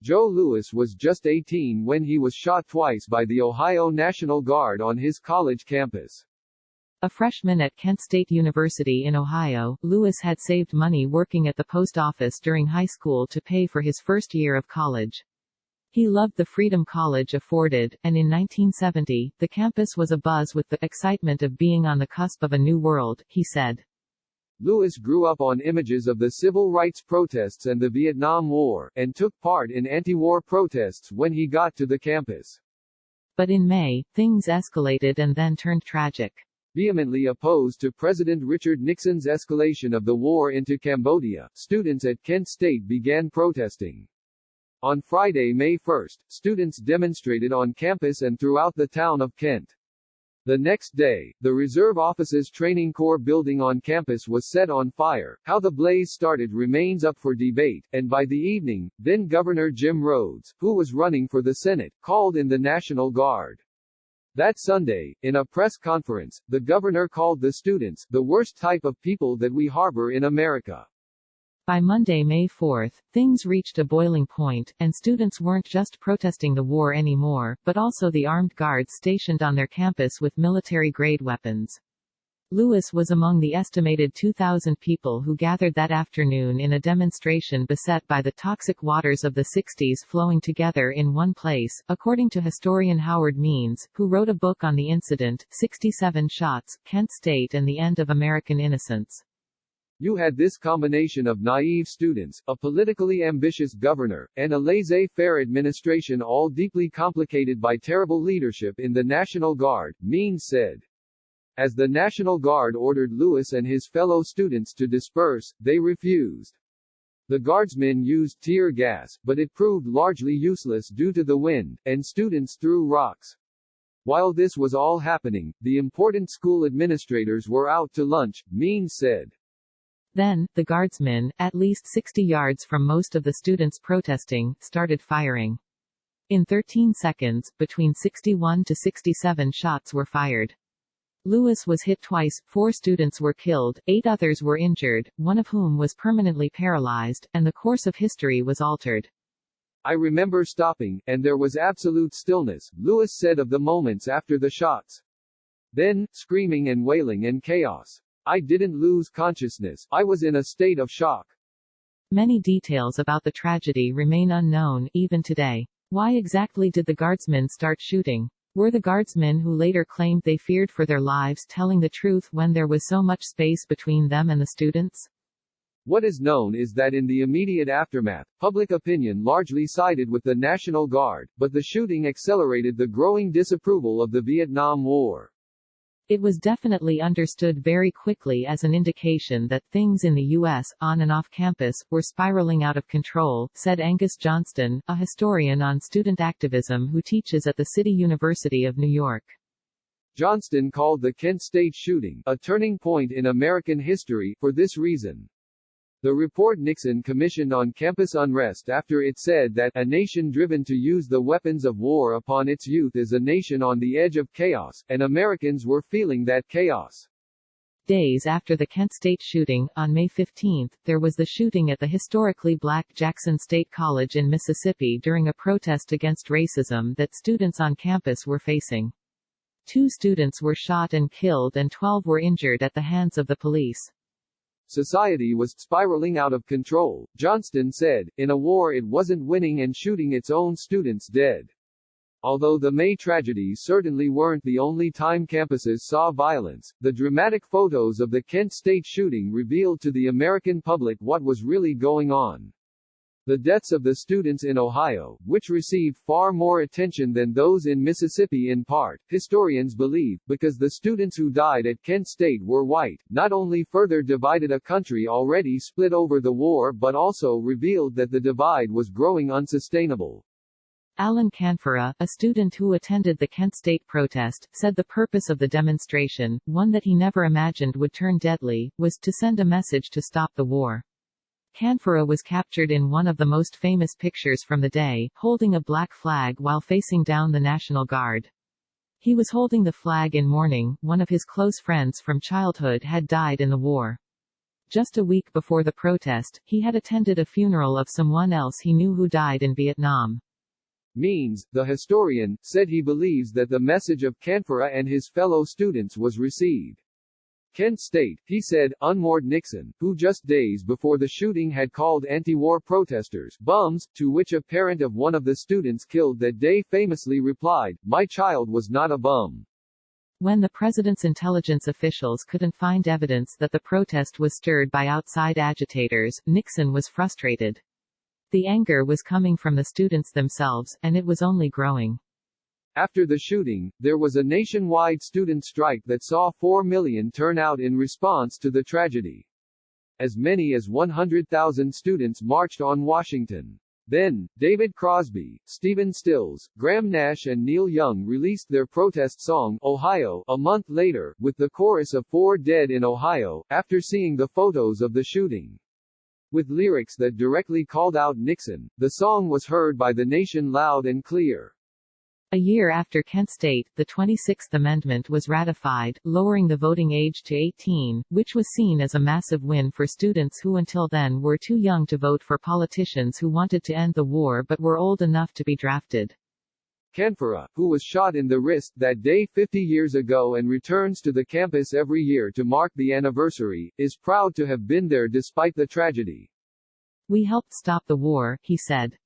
Joe Louis was just 18 when he was shot twice by the Ohio National Guard on his college campus. A freshman at Kent State University in Ohio, Louis had saved money working at the post office during high school to pay for his first year of college. He loved the freedom college afforded, and in 1970, the campus was abuzz with the excitement of being on the cusp of a new world, he said. Louis grew up on images of the civil rights protests and the Vietnam War, and took part in anti-war protests when he got to the campus. But in May, things escalated and then turned tragic. Vehemently opposed to President Richard Nixon's escalation of the war into Cambodia, students at Kent State began protesting. On Friday, May 1, students demonstrated on campus and throughout the town of Kent. The next day, the Reserve Officers Training Corps building on campus was set on fire. How the blaze started remains up for debate, and by the evening, then Governor Jim Rhodes, who was running for the Senate, called in the National Guard. That Sunday, in a press conference, the governor called the students the worst type of people that we harbor in America. By Monday, May 4, things reached a boiling point, and students weren't just protesting the war anymore, but also the armed guards stationed on their campus with military-grade weapons. Louis was among the estimated 2,000 people who gathered that afternoon in a demonstration beset by the toxic waters of the 60s flowing together in one place, according to historian Howard Means, who wrote a book on the incident, 67 Shots, Kent State and the End of American Innocence. You had this combination of naive students, a politically ambitious governor, and a laissez-faire administration, all deeply complicated by terrible leadership in the National Guard, Means said. As the National Guard ordered Louis and his fellow students to disperse, they refused. The guardsmen used tear gas, but it proved largely useless due to the wind, and students threw rocks. While this was all happening, the important school administrators were out to lunch, Means said. Then, the guardsmen, at least 60 yards from most of the students protesting, started firing. In 13 seconds, between 61 to 67 shots were fired. Louis was hit twice, 4 students were killed, 8 others were injured, one of whom was permanently paralyzed, and the course of history was altered. I remember stopping, and there was absolute stillness, Louis said of the moments after the shots. Then, screaming and wailing and chaos. I didn't lose consciousness, I was in a state of shock. Many details about the tragedy remain unknown, even today. Why exactly did the guardsmen start shooting? Were the guardsmen who later claimed they feared for their lives telling the truth when there was so much space between them and the students? What is known is that in the immediate aftermath, public opinion largely sided with the National Guard, but the shooting accelerated the growing disapproval of the Vietnam War. It was definitely understood very quickly as an indication that things in the U.S., on and off campus, were spiraling out of control, said Angus Johnston, a historian on student activism who teaches at the City University of New York. Johnston called the Kent State shooting a turning point in American history, for this reason. The report Nixon commissioned on campus unrest after it said that a nation driven to use the weapons of war upon its youth is a nation on the edge of chaos, and Americans were feeling that chaos. Days after the Kent State shooting, on May 15, there was the shooting at the historically black Jackson State College in Mississippi during a protest against racism that students on campus were facing. 2 students were shot and killed and 12 were injured at the hands of the police. Society was spiraling out of control, Johnston said. In a war it wasn't winning and shooting its own students dead. Although the May tragedies certainly weren't the only time campuses saw violence, the dramatic photos of the Kent State shooting revealed to the American public what was really going on. The deaths of the students in Ohio, which received far more attention than those in Mississippi in part, historians believe, because the students who died at Kent State were white, not only further divided a country already split over the war but also revealed that the divide was growing unsustainable. Alan Canfora, a student who attended the Kent State protest, said the purpose of the demonstration, one that he never imagined would turn deadly, was to send a message to stop the war. Canfora was captured in one of the most famous pictures from the day, holding a black flag while facing down the National Guard. He was holding the flag in mourning. One of his close friends from childhood had died in the war. Just a week before the protest, he had attended a funeral of someone else he knew who died in Vietnam. Means, the historian, said he believes that the message of Canfora and his fellow students was received. Kent State, he said, unmoored Nixon, who just days before the shooting had called anti-war protesters bums, to which a parent of one of the students killed that day famously replied, "My child was not a bum." When the president's intelligence officials couldn't find evidence that the protest was stirred by outside agitators, Nixon was frustrated. The anger was coming from the students themselves, and it was only growing. After the shooting, there was a nationwide student strike that saw 4 million turn out in response to the tragedy. As many as 100,000 students marched on Washington. Then, David Crosby, Stephen Stills, Graham Nash and Neil Young released their protest song, Ohio, a month later, with the chorus of 4 dead in Ohio, after seeing the photos of the shooting. With lyrics that directly called out Nixon, the song was heard by the nation loud and clear. A year after Kent State, the 26th Amendment was ratified, lowering the voting age to 18, which was seen as a massive win for students who until then were too young to vote for politicians who wanted to end the war but were old enough to be drafted. Canfora, who was shot in the wrist that day 50 years ago and returns to the campus every year to mark the anniversary, is proud to have been there despite the tragedy. "We helped stop the war," he said.